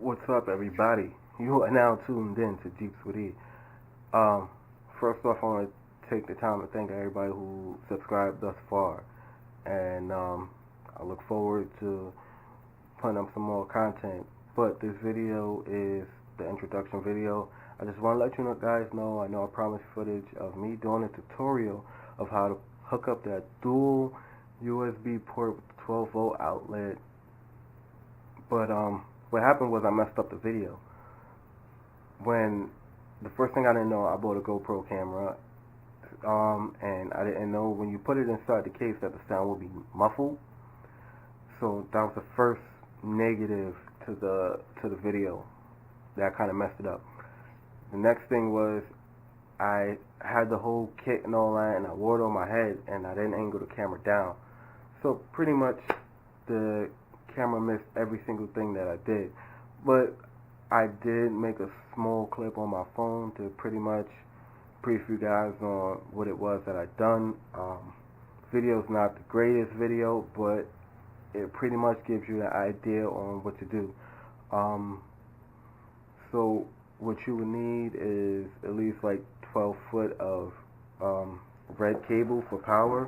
What's up, everybody? You are now tuned in to Jeeps with E. Um, First off, I want to take the time to thank everybody who subscribed thus far, and I look forward to putting up some more content. But this video is the introduction video. I just want to let guys know. I know I promised footage of me doing a tutorial of how to hook up that dual USB port with 12 volt outlet, but what happened was I messed up the video. When the first thing I didn't know, I bought a GoPro camera, and I didn't know when you put it inside the case that the sound would be muffled. So that was the first negative to the video. That kind of messed it up. The next thing was I had the whole kit and all that, and I wore it on my head, and I didn't angle the camera down. So pretty much the camera missed every single thing that I did. But I did make a small clip on my phone to pretty much brief you guys on what it was that I'd done. Video's not the greatest video, but it pretty much gives you an idea on what to do. So what you would need is at least like 12 foot of red cable for power,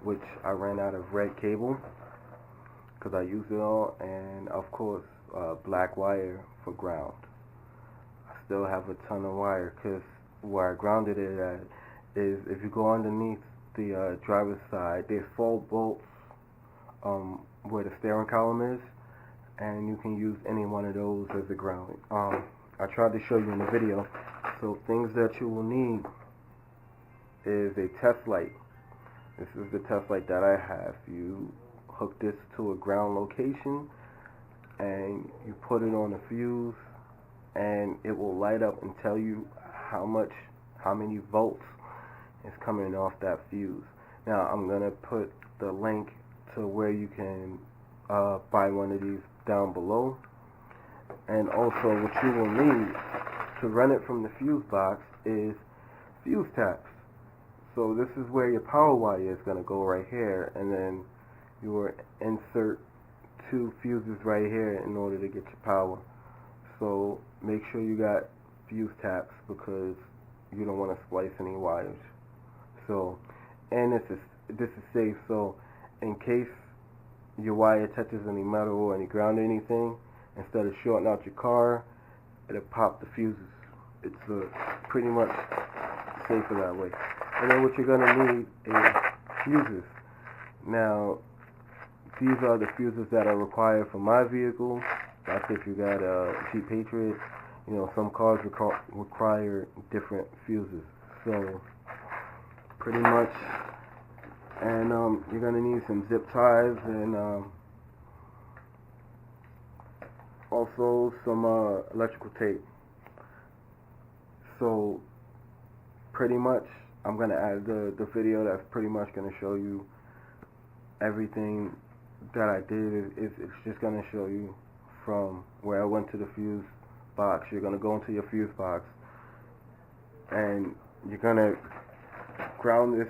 which I ran out of red cable because I used it all, and of course black wire for ground. I still have a ton of wire because where I grounded it at is if you go underneath the driver's side, there's 4 bolts where the steering column is, and you can use any one of those as a ground. I tried to show you in the video. So things that you will need is a test light. This is the test light that I have. You hook this to a ground location and you put it on a fuse, and it will light up and tell you how many volts is coming off that fuse. Now I'm gonna put the link to where you can buy one of these down below, and also what you will need to run it from the fuse box is fuse taps. So this is where your power wire is gonna go right here, and then you will insert 2 fuses right here in order to get your power. So make sure you got fuse taps because you don't want to splice any wires. So, and this is safe. So in case your wire touches any metal or any ground or anything, instead of shorting out your car, it'll pop the fuses. It's pretty much safer that way. And then what you're gonna need is fuses. Now these are the fuses that are required for my vehicle. That's if you got a Jeep Patriot. You know, some cars require different fuses. So, pretty much, and you're gonna need some zip ties and also some electrical tape. So, pretty much, I'm gonna add the video that's pretty much gonna show you everything that I did. It's just going to show you from where I went to the fuse box. You're going to go into your fuse box and you're going to ground this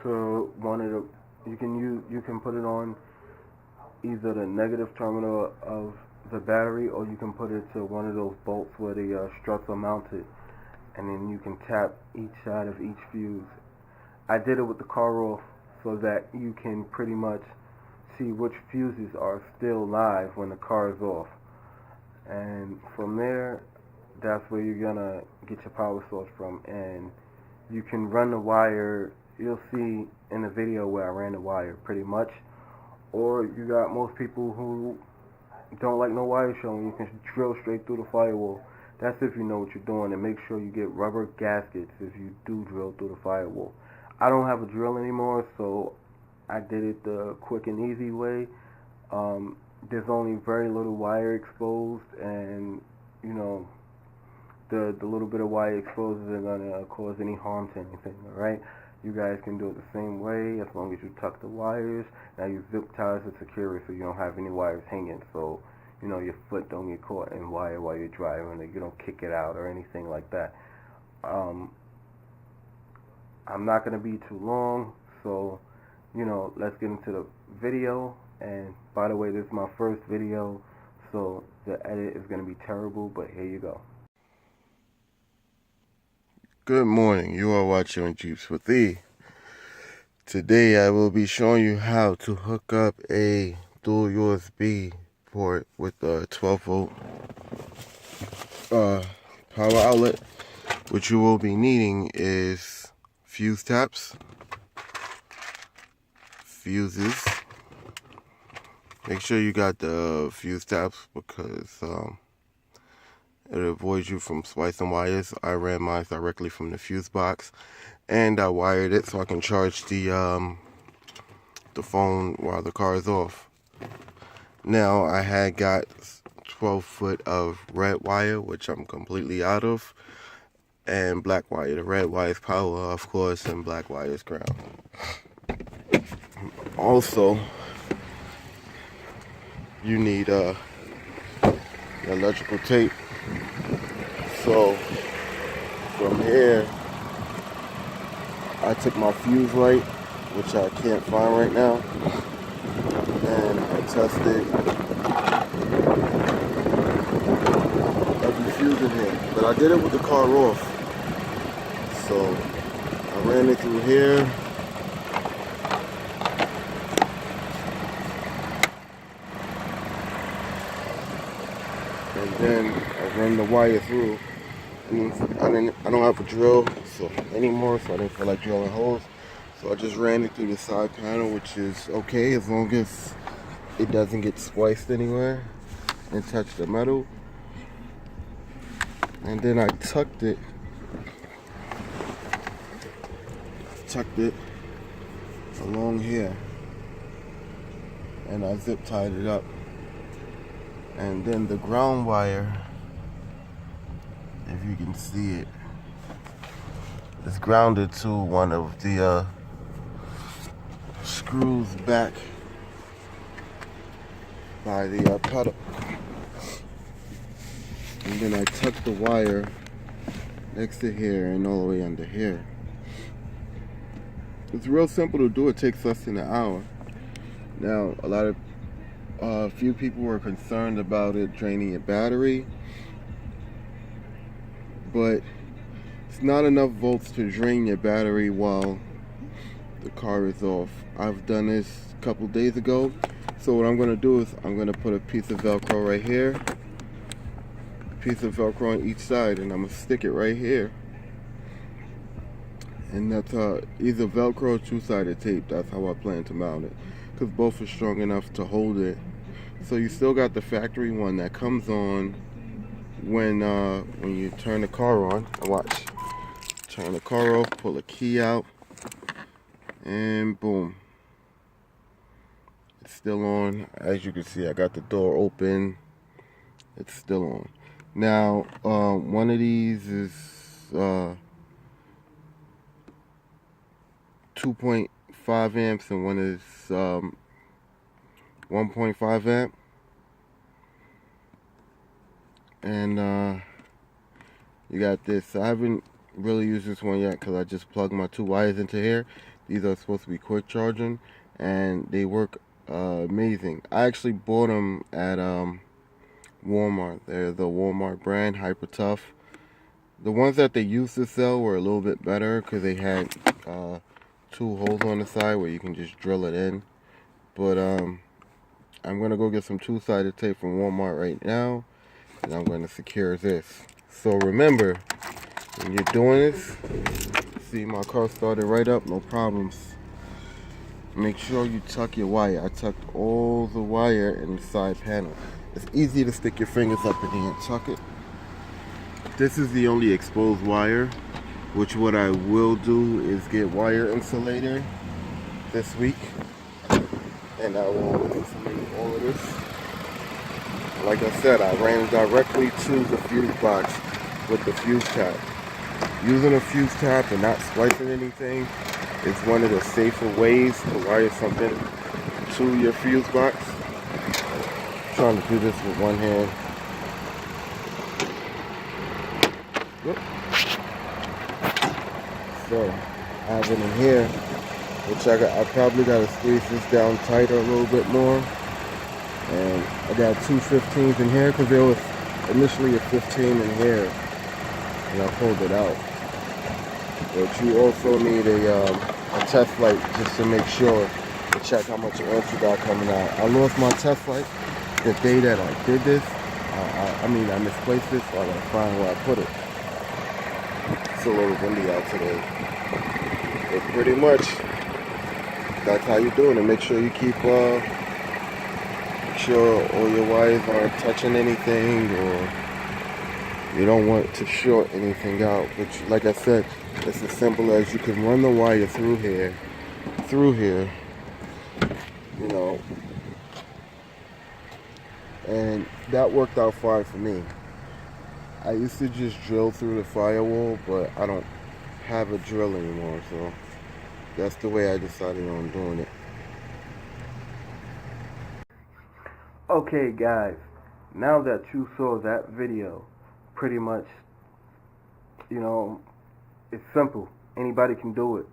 to one of the, you can put it on either the negative terminal of the battery, or you can put it to one of those bolts where the struts are mounted, and then you can tap each side of each fuse. I did it with the car off so that you can pretty much see which fuses are still live when the car is off. And from there, that's where you're gonna get your power source from. And you can run the wire, you'll see in the video where I ran the wire pretty much. Or you got most people who don't like no wire showing, you can drill straight through the firewall. That's if you know what you're doing, and make sure you get rubber gaskets if you do drill through the firewall. I don't have a drill anymore, so I did it the quick and easy way. There's only very little wire exposed, and you know, the little bit of wire exposed isn't gonna cause any harm to anything. All right, you guys can do it the same way as long as you tuck the wires. Now you zip ties to secure it so you don't have any wires hanging. So you know your foot don't get caught in wire while you're driving, or you don't kick it out or anything like that. I'm not gonna be too long, so you know, let's get into the video. And by the way, this is my first video, so the edit is going to be terrible, but here you go. Good morning, you are watching Jeeps with E. Today I will be showing you how to hook up a dual USB port with a 12 volt power outlet. What you will be needing is fuse taps, fuses. Make sure you got the fuse taps because it avoids you from splicing wires. I ran mine directly from the fuse box, and I wired it so I can charge the phone while the car is off. Now I had got 12 foot of red wire, which I'm completely out of, and black wire. The red wire is power, of course, and black wire is ground. Also, you need electrical tape. So from here, I took my fuse light, which I can't find right now, and I tested every fuse in here. But I did it with the car off. So I ran it through here. And then I ran the wire through. I don't have a drill anymore, so I didn't feel like drilling holes. So I just ran it through the side panel, which is okay as long as it doesn't get spliced anywhere and touch the metal. And then I tucked it along here, and I zip tied it up. And then the ground wire, if you can see it, is grounded to one of the screws back by the pedal. And then I tuck the wire next to here and all the way under here. It's real simple to do. It takes less than an hour. Now, a few people were concerned about it draining your battery, but it's not enough volts to drain your battery while the car is off. I've done this a couple days ago. So what I'm going to do is I'm going to put a piece of Velcro right here, a piece of Velcro on each side, and I'm going to stick it right here. And that's either Velcro or two-sided tape. That's how I plan to mount it, because both are strong enough to hold it. So you still got the factory one that comes on when you turn the car on. Watch. Turn the car off, pull a key out, and boom. It's still on. As you can see, I got the door open. It's still on. Now, one of these is 2.5 amps and one is 1.5 amp. And you got this. I haven't really used this one yet because I just plugged my two wires into here. These are supposed to be quick charging, and they work amazing. I actually bought them at Walmart. They're the Walmart brand, Hyper Tough. The ones that they used to sell were a little bit better because they had two holes on the side where you can just drill it in. But I'm gonna go get some two-sided tape from Walmart right now, and I'm gonna secure this. So remember, when you're doing this, see my car started right up, no problems. Make sure you tuck your wire. I tucked all the wire in the side panel. It's easy to stick your fingers up in here and tuck it. This is the only exposed wire, which what I will do is get wire insulator this week, and I will insulate all of this. Like I said, I ran directly to the fuse box with the fuse tap. Using a fuse tap and not splicing anything is one of the safer ways to wire something to your fuse box. I'm trying to do this with one hand. Yep. So I have it in here, which I probably got to squeeze this down tighter a little bit more. And I got two 15s in here because there was initially a 15 in here, and I pulled it out. But you also need a test light just to make sure to check how much amps you got coming out. I lost my test light the day that I did this. I misplaced it, so I gotta find where I put it. It's a little windy out today. But pretty much, that's how you're doing it. Make sure you keep, make sure all your wires aren't touching anything, or you don't want to short anything out. Which, like I said, it's as simple as you can run the wire through here, you know, and that worked out fine for me. I used to just drill through the firewall, but I don't have a drill anymore, so that's the way I decided on doing it. Okay, guys, now that you saw that video, pretty much, it's simple. Anybody can do it.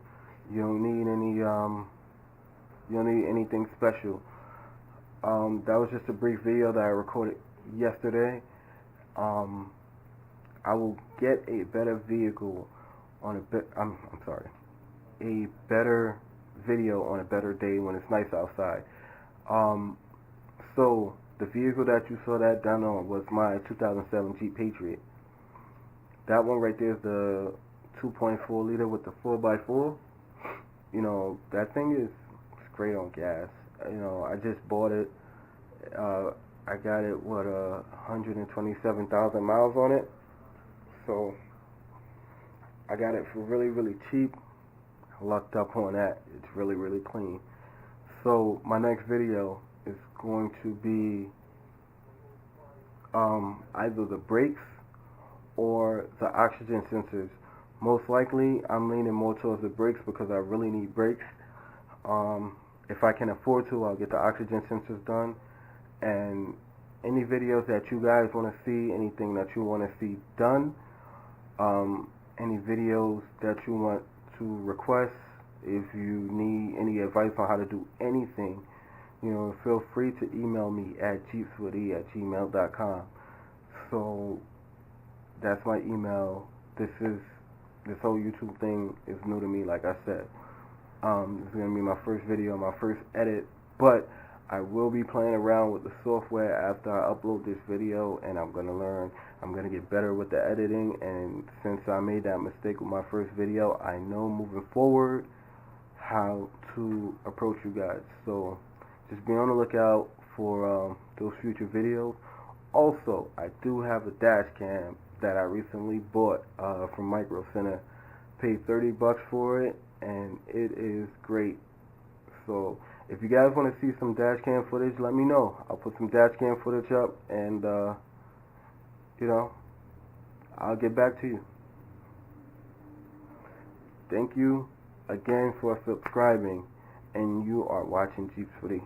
You don't need anything special. That was just a brief video that I recorded yesterday. I will get a better vehicle on a better video on a better day when it's nice outside. So the vehicle that you saw that done on was my 2007 Jeep Patriot. That one right there is the 2.4 liter with the 4x4. That thing is great on gas. I just bought it. I got it 127,000 miles on it. So I got it for really, really cheap. I lucked up on that. It's really, really clean. So my next video is going to be either the brakes or the oxygen sensors. Most likely, I'm leaning more towards the brakes because I really need brakes. If I can afford to, I'll get the oxygen sensors done. And any videos that you guys want to see, anything that you want to see done, any videos that you want to request, if you need any advice on how to do anything, feel free to email me at jeepswithE@gmail.com. So that's my email. This whole YouTube thing is new to me, like I said. This is going to be my first video, my first edit, but I will be playing around with the software after I upload this video, and I'm going to learn. I'm going to get better with the editing, and since I made that mistake with my first video, I know moving forward how to approach you guys. So just be on the lookout for those future videos. Also, I do have a dash cam that I recently bought from Micro Center. Paid $30 for it, and it is great. So if you guys want to see some dash cam footage, let me know. I'll put some dash cam footage up, and I'll get back to you. Thank you again for subscribing, and you are watching Jeeps with E.